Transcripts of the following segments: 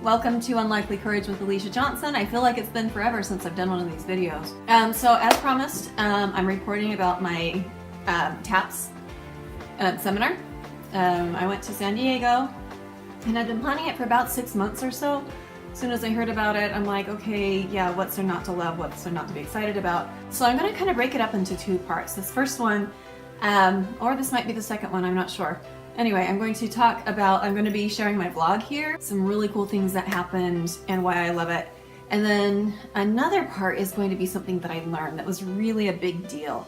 Welcome to Unlikely Courage with Alicia Johnson. I feel like it's been forever since I've done one of these videos. So as promised, I'm reporting about my TAPS seminar. I went to San Diego and I'd been planning it for about 6 months or so. As soon as I heard about it, I'm like, okay, yeah, what's there not to love, what's there not to be excited about? So I'm gonna kind of break it up into two parts. This first one, or this might be the second one, I'm not sure. Anyway, I'm going to be sharing my vlog here, some really cool things that happened and why I love it. And then another part is going to be something that I learned that was really a big deal,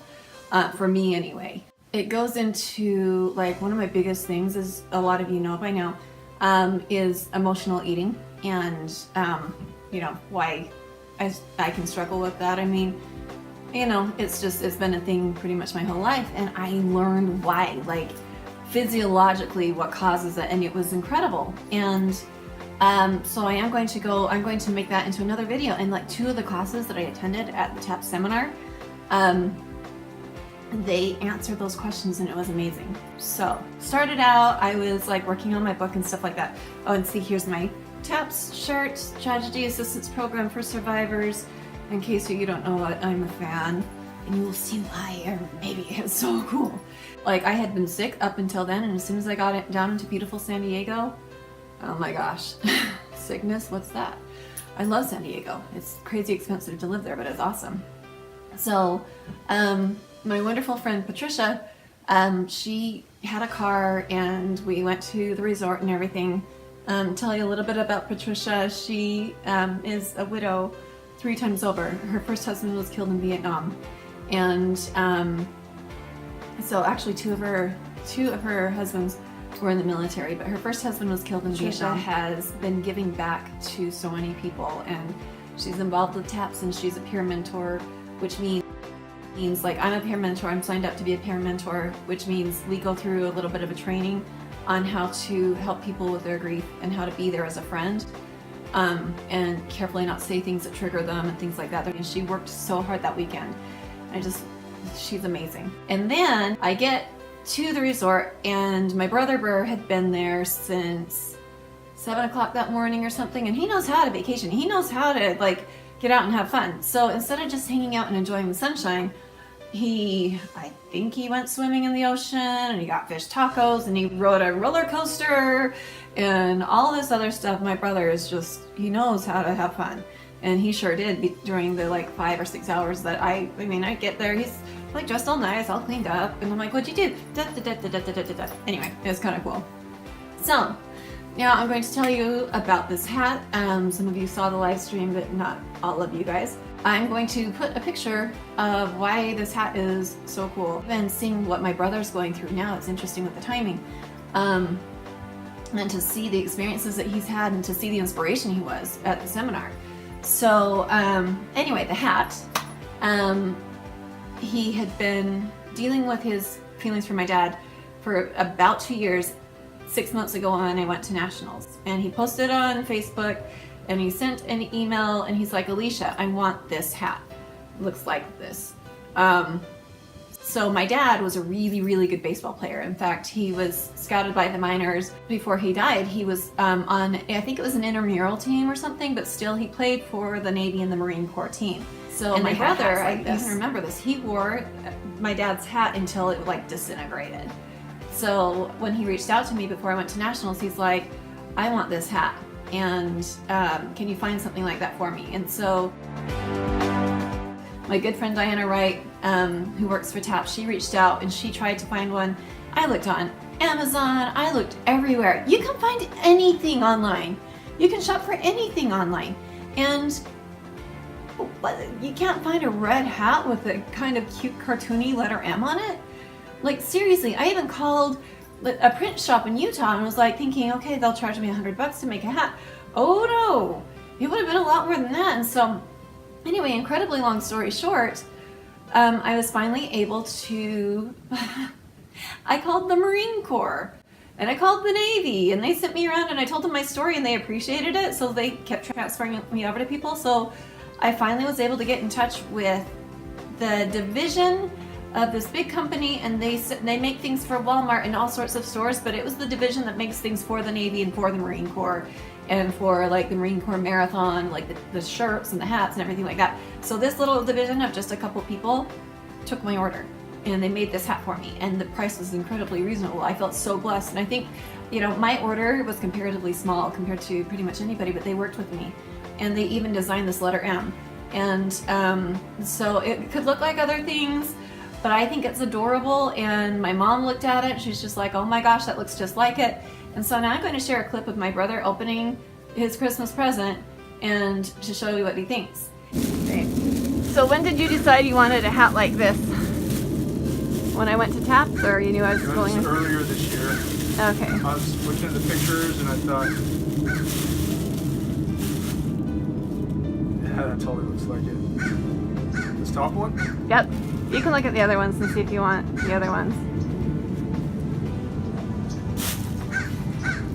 for me anyway. It goes into, like, one of my biggest things, as a lot of you know by now, is emotional eating, and you know, why I can struggle with that. I mean, you know, it's been a thing pretty much my whole life, and I learned why, like, physiologically what causes it, and it was incredible. And so I'm going to make that into another video. And like, two of the classes that I attended at the TAPS seminar, they answered those questions and it was amazing. So started out, I was like working on my book and stuff like that. Oh, and see, here's my TAPS shirt, Tragedy Assistance Program for Survivors. In case you don't know what, I'm a fan, and you will see why, or maybe it's so cool. Like, I had been sick up until then, and as soon as I got down into beautiful San Diego, oh my gosh, sickness, what's that? I love San Diego. It's crazy expensive to live there, but it's awesome. So, my wonderful friend Patricia, she had a car, and we went to the resort and everything. Tell you a little bit about Patricia. She is a widow 3 times over. Her first husband was killed in Vietnam, and so actually two of her husbands were in the military, but her first husband was killed in Vietnam. Patricia has been giving back to so many people, and she's involved with TAPS, and she's a peer mentor, which means like, I'm a peer mentor, I'm signed up to be a peer mentor, which means we go through a little bit of a training on how to help people with their grief and how to be there as a friend, and carefully not say things that trigger them and things like that. And she worked so hard that weekend. She's amazing. And then I get to the resort, and my brother Burr had been there since 7 o'clock that morning or something, and he knows how to vacation. He knows how to, like, get out and have fun. So instead of just hanging out and enjoying the sunshine, I think he went swimming in the ocean, and he got fish tacos, and he rode a roller coaster and all this other stuff. My brother is he knows how to have fun. And he sure did during the like 5 or 6 hours that I get there. He's like dressed all nice, all cleaned up, and I'm like, what'd you do? Anyway, it was kind of cool. So now I'm going to tell you about this hat. Some of you saw the live stream, but not all of you guys. I'm going to put a picture of why this hat is so cool. And seeing what my brother's going through now, it's interesting with the timing. And to see the experiences that he's had, and to see the inspiration he was at the seminar. So anyway, the hat, he had been dealing with his feelings for my dad for about 2 years. 6 months ago when I went to nationals, and he posted on Facebook, and he sent an email, and he's like, Alicia, I want this hat. It looks like this. So my dad was a really, really good baseball player. In fact, he was scouted by the minors. Before he died, he was on, I think it was an intramural team or something, but still he played for the Navy and the Marine Corps team. So and my brother, I even remember this, he wore my dad's hat until it like disintegrated. So when he reached out to me before I went to nationals, he's like, I want this hat, and can you find something like that for me? And so my good friend Diana Wright, who works for TAPS, she reached out and she tried to find one. I looked on Amazon, I looked everywhere. You can find anything online. You can shop for anything online. And you can't find a red hat with a kind of cute cartoony letter M on it? Like, seriously, I even called a print shop in Utah and was like thinking, okay, they'll charge me $100 to make a hat. Oh no, it would have been a lot more than that. And so anyway, incredibly long story short, I was finally able to, I called the Marine Corps and I called the Navy, and they sent me around, and I told them my story, and they appreciated it. So they kept transferring me over to people. So I finally was able to get in touch with the division of this big company, and they make things for Walmart and all sorts of stores, but it was the division that makes things for the Navy and for the Marine Corps and for like the Marine Corps Marathon, like the shirts and the hats and everything like that. So this little division of just a couple people took my order, and they made this hat for me, and the price was incredibly reasonable. I felt so blessed, and I think, you know, my order was comparatively small compared to pretty much anybody, but they worked with me, and they even designed this letter M. And so it could look like other things, but I think it's adorable, and my mom looked at it, she's just like, oh my gosh, that looks just like it. And so now I'm going to share a clip of my brother opening his Christmas present and to show you what he thinks. Okay. So when did you decide you wanted a hat like this? When I went to TAPS, or you knew I was going? Earlier this year. Okay. I was looking at the pictures and I thought, yeah, that totally looks like it. This top one? Yep. You can look at the other ones and see if you want the other ones.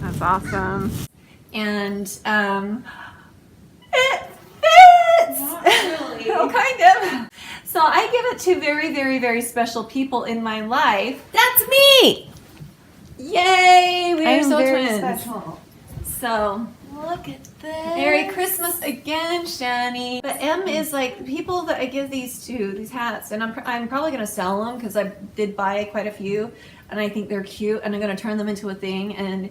That's awesome. And it fits! Not really. Oh, kind of. So I give it to very, very, very special people in my life. That's me! Yay! We are so twins. Special. So look at this. Merry Christmas again, Shani. But M is like the people that I give these to, these hats, and I'm probably gonna sell them because I did buy quite a few, and I think they're cute, and I'm gonna turn them into a thing. And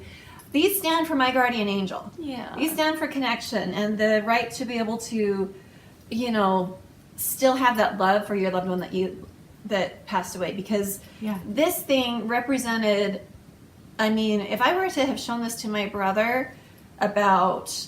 these stand for my guardian angel. Yeah. These stand for connection and the right to be able to, you know, still have that love for your loved one that passed away. Because this thing represented, I mean, if I were to have shown this to my brother about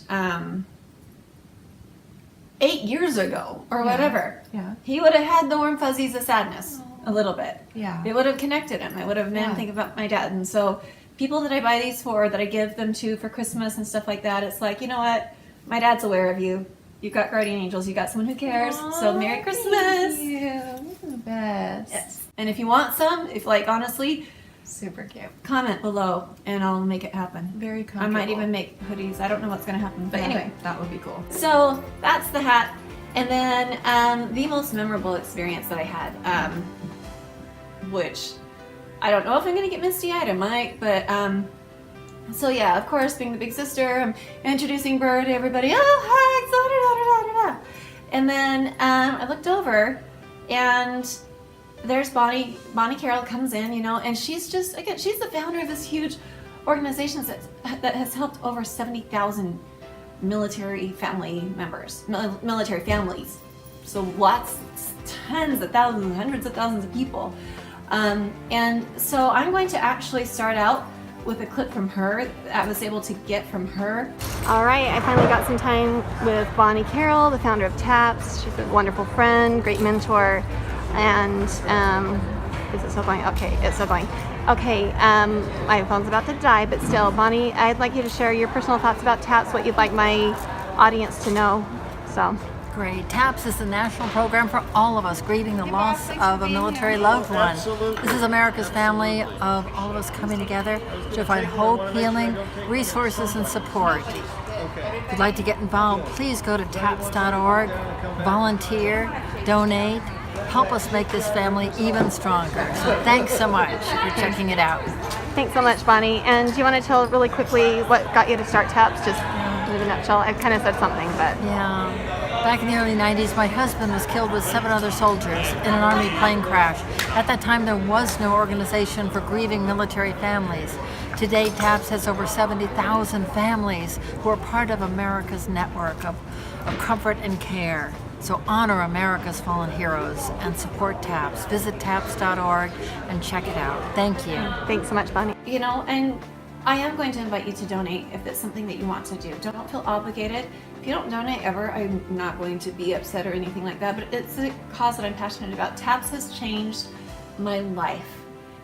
8 years ago or whatever, he would have had the warm fuzzies of sadness a little bit. Yeah. It would have connected him. It would have made him think about my dad. And so people that I buy these for, that I give them to for Christmas and stuff like that, it's like, you know what? My dad's aware of you. You've got guardian angels. You got someone who cares. Aww, so Merry Christmas. Thank you. You're the best. Yes. And if you want some, if like honestly, super cute, comment below and I'll make it happen. Very comfortable. I might even make hoodies. I don't know what's going to happen. But anyway, that would be cool. So that's the hat. And then the most memorable experience that I had, which I don't know if I'm going to get misty-eyed. I might, but so yeah, of course, being the big sister, I'm introducing Bird to everybody. Oh, hi, excited, and then I looked over, and there's Bonnie Carroll comes in, you know, and she's just, again, she's the founder of this huge organization that has helped over 70,000 military family members, military families. So lots, tens of thousands, hundreds of thousands of people. And so I'm going to actually start out with a clip from her that I was able to get from her. All right, I finally got some time with Bonnie Carroll, the founder of TAPS. She's a wonderful friend, great mentor, and is it still going? Okay, it's still going. Okay, my phone's about to die, but still, Bonnie, I'd like you to share your personal thoughts about TAPS, what you'd like my audience to know. So. Great. TAPS is the national program for all of us grieving the loss of a military loved one. Absolutely. This is America's family of all of us coming together to find hope, healing, resources, and support. If you'd like to get involved, please go to taps.org, volunteer, donate, help us make this family even stronger. So thanks so much for checking it out. Thanks so much, Bonnie. And do you want to tell really quickly what got you to start TAPS, just in a nutshell? I kind of said something, but... Yeah. Back in the early 90s, my husband was killed with 7 other soldiers in an Army plane crash. At that time, there was no organization for grieving military families. Today, TAPS has over 70,000 families who are part of America's network of comfort and care. So honor America's fallen heroes and support TAPS. Visit taps.org and check it out. Thank you. Thanks so much, Bonnie. You know, and I am going to invite you to donate if it's something that you want to do. Don't feel obligated. If you don't donate ever, I'm not going to be upset or anything like that, but it's a cause that I'm passionate about. TAPS has changed my life.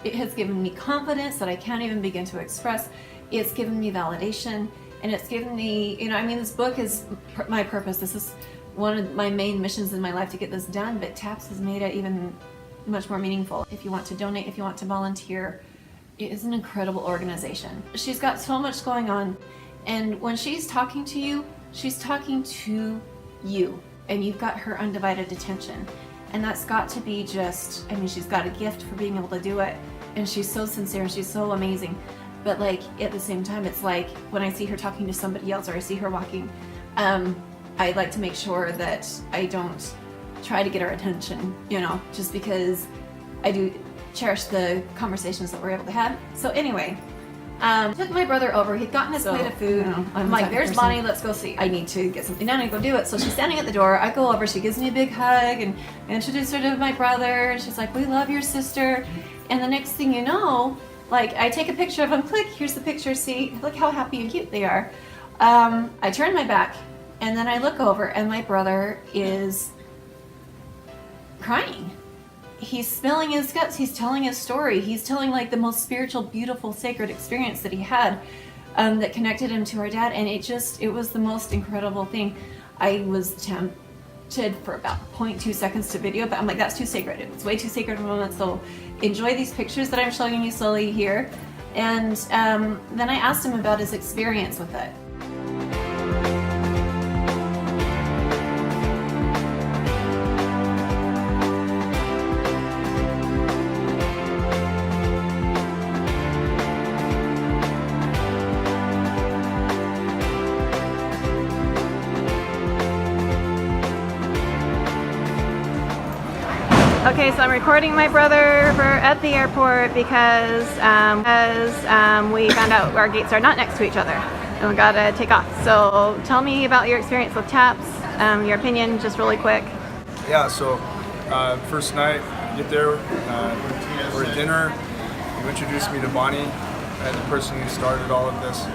It has given me confidence that I can't even begin to express. It's given me validation, and it's given me, you know, I mean, this book is my purpose. This is one of my main missions in my life to get this done, but TAPS has made it even much more meaningful. If you want to donate, if you want to volunteer, it is an incredible organization. She's got so much going on, and when she's talking to you, she's talking to you, and you've got her undivided attention. And that's got to be just, I mean, she's got a gift for being able to do it, and she's so sincere and she's so amazing. But like at the same time, it's like when I see her talking to somebody else or I see her walking, I like to make sure that I don't try to get her attention, you know, just because I do cherish the conversations that we're able to have. So anyway, took my brother over. He'd gotten his plate of food. I'm like, there's Bonnie, let's go see. I need to get something done and go do it. So she's standing at the door. I go over, she gives me a big hug and I introduce her to my brother. She's like, we love your sister. And the next thing you know, like I take a picture of them, click, here's the picture, see, look how happy and cute they are. I turn my back and then I look over and my brother is crying. He's spilling his guts. He's telling his story. He's telling like the most spiritual, beautiful, sacred experience that he had that connected him to our dad. And it was the most incredible thing. I was tempted for about 0.2 seconds to video, but I'm like, that's too sacred. It's way too sacred of a moment. So enjoy these pictures that I'm showing you slowly here. And then I asked him about his experience with it. Okay, so I'm recording my brother at the airport because we found out our gates are not next to each other and we gotta take off. So tell me about your experience with TAPS, your opinion, just really quick. Yeah, so first night, get there, we're at dinner. You introduced me to Bonnie, the person who started all of this.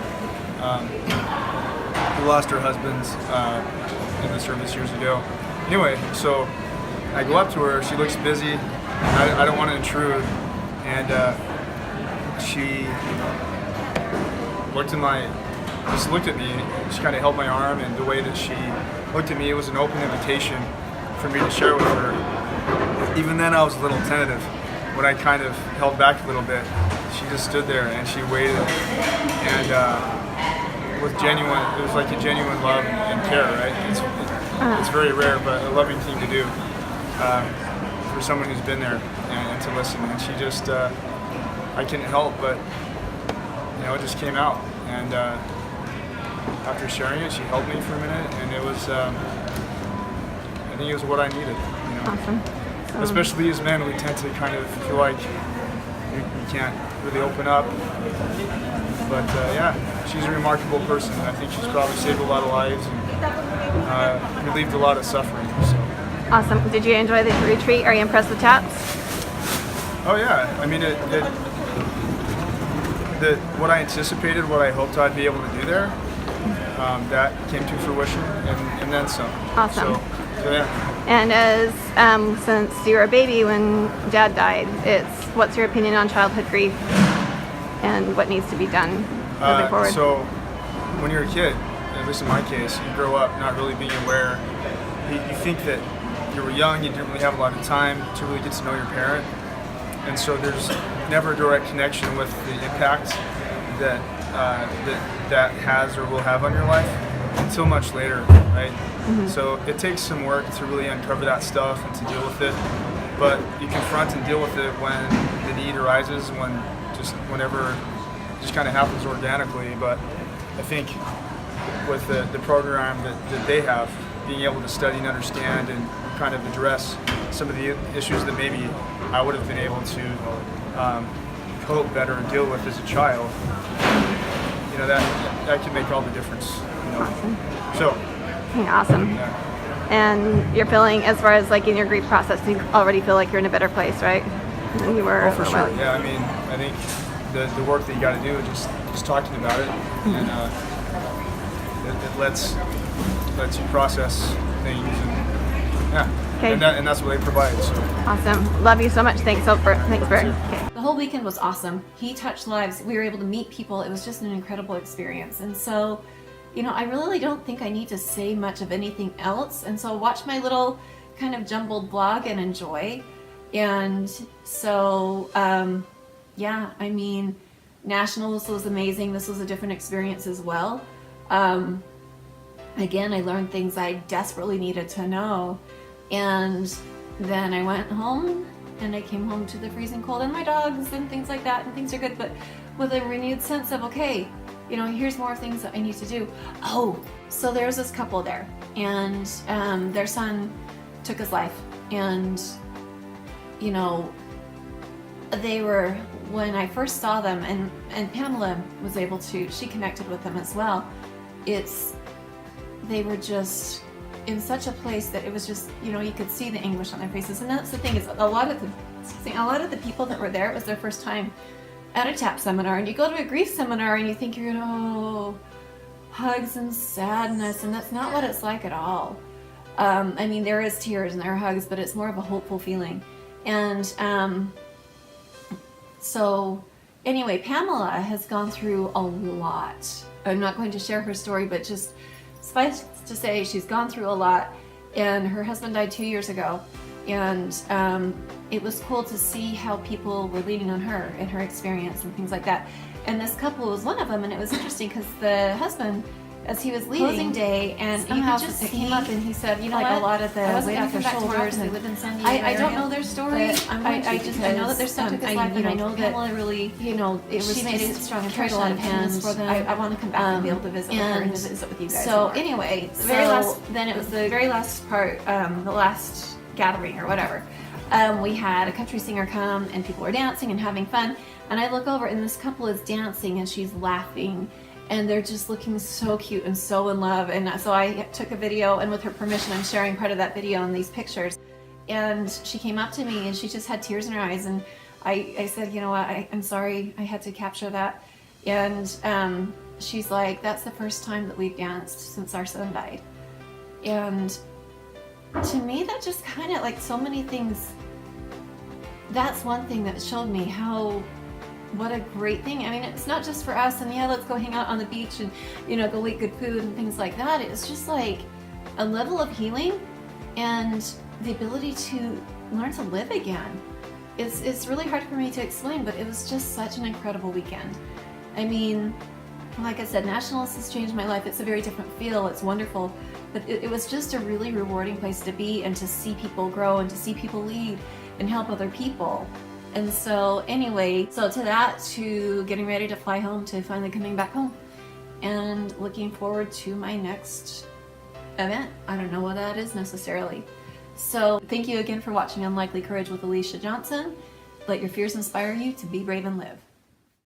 Who lost her husband in the service years ago. Anyway, so I go up to her, she looks busy, I don't want to intrude, and she just looked at me, she kind of held my arm, and the way that she looked at me, it was an open invitation for me to share with her. Even then I was a little tentative. When I kind of held back a little bit, she just stood there and she waited, and it was like a genuine love and care, right? It's very rare, but a loving thing to do. For someone who's been there and to listen, and she just I couldn't help but it just came out, and after sharing it, she held me for a minute, and it was I think it was what I needed, Awesome. Especially as men, we tend to kind of feel like we can't really open up, but yeah, she's a remarkable person. I think she's probably saved a lot of lives and relieved a lot of suffering, so. Awesome. Did you enjoy the retreat? Are you impressed with TAPS? Oh yeah, I mean what I anticipated, what I hoped I'd be able to do there, that came to fruition and then some. Awesome. So yeah. And as since you were a baby when Dad died, what's your opinion on childhood grief and what needs to be done moving forward? So when you're a kid, at least in my case, you grow up not really being aware. You think that you were young, you didn't really have a lot of time to really get to know your parent, and so there's never a direct connection with the impact that that has or will have on your life until much later, right? Mm-hmm. So it takes some work to really uncover that stuff and to deal with it, but you confront and deal with it when the need arises, whenever it just kind of happens organically. But I think with the program that they have, being able to study and understand and kind of address some of the issues that maybe I would have been able to cope better and deal with as a child, that can make all the difference. Awesome. So. Awesome. Yeah. And you're feeling, as far as like in your grief process, you already feel like you're in a better place, right? Than you were. Oh, for sure. Yeah, I mean, I think the work that you got to do is just talking about it, and it lets you process things, and yeah, okay. and that's what they provide. So. Awesome. Love you so much. Thanks for. Okay. The whole weekend was awesome. He touched lives. We were able to meet people. It was just an incredible experience. And so, I really don't think I need to say much of anything else. And so watch my little kind of jumbled blog and enjoy. And so, yeah, I mean, Nationals was amazing. This was a different experience as well. Again, I learned things I desperately needed to know. And then I went home and I came home to the freezing cold and my dogs and things like that, and things are good, but with a renewed sense of, okay, you know, here's more things that I need to do. Oh, so there's this couple there, and their son took his life, and you know, they were, when I first saw them, and Pamela was able to, she connected with them as well. They were just in such a place that it was just, you know, you could see the anguish on their faces. And that's the thing, is a lot of the people that were there, it was their first time at a TAPS seminar. And you go to a grief seminar and you think you're gonna, oh, hugs and sadness, and that's not what it's like at all. I mean, there is tears and there are hugs, but it's more of a hopeful feeling. And so anyway, Pamela has gone through a lot. I'm not going to share her story, but just suffice to say, she's gone through a lot, and her husband died 2 years ago, and it was cool to see how people were leaning on her and her experience and things like that. And this couple was one of them, and it was interesting because the husband, as he was leaving, closing day, and you could just see, came up and he said, you know, like, a lot of the weight off their shoulders, and I don't know their story. I know that their son took his life, and I know that Pamela really, you know, she made a strong impression on him. I want to come back and be able to visit with her and visit with you guys. So anyway, then it was the very last part, the last gathering or whatever. We had a country singer come, and people were dancing and having fun. And I look over, and this couple is dancing, and she's laughing, and they're just looking so cute and so in love. And so I took a video, and with her permission, I'm sharing part of that video and these pictures. And she came up to me, and she just had tears in her eyes. And I said, you know what, I'm sorry, I had to capture that. And she's like, that's the first time that we've danced since our son died. And to me, that just kind of, like, so many things, that's one thing that showed me what a great thing. I mean, it's not just for us, and yeah, let's go hang out on the beach and, you know, go eat good food and things like that. It's just like a level of healing and the ability to learn to live again. It's really hard for me to explain, but it was just such an incredible weekend. I mean, like I said, Nationals has changed my life. It's a very different feel. It's wonderful, but it was just a really rewarding place to be, and to see people grow and to see people lead and help other people. And so anyway, to getting ready to fly home, to finally coming back home, and looking forward to my next event. I don't know what that is necessarily. So thank you again for watching Unlikely Courage with Alicia Johnson. Let your fears inspire you to be brave and live.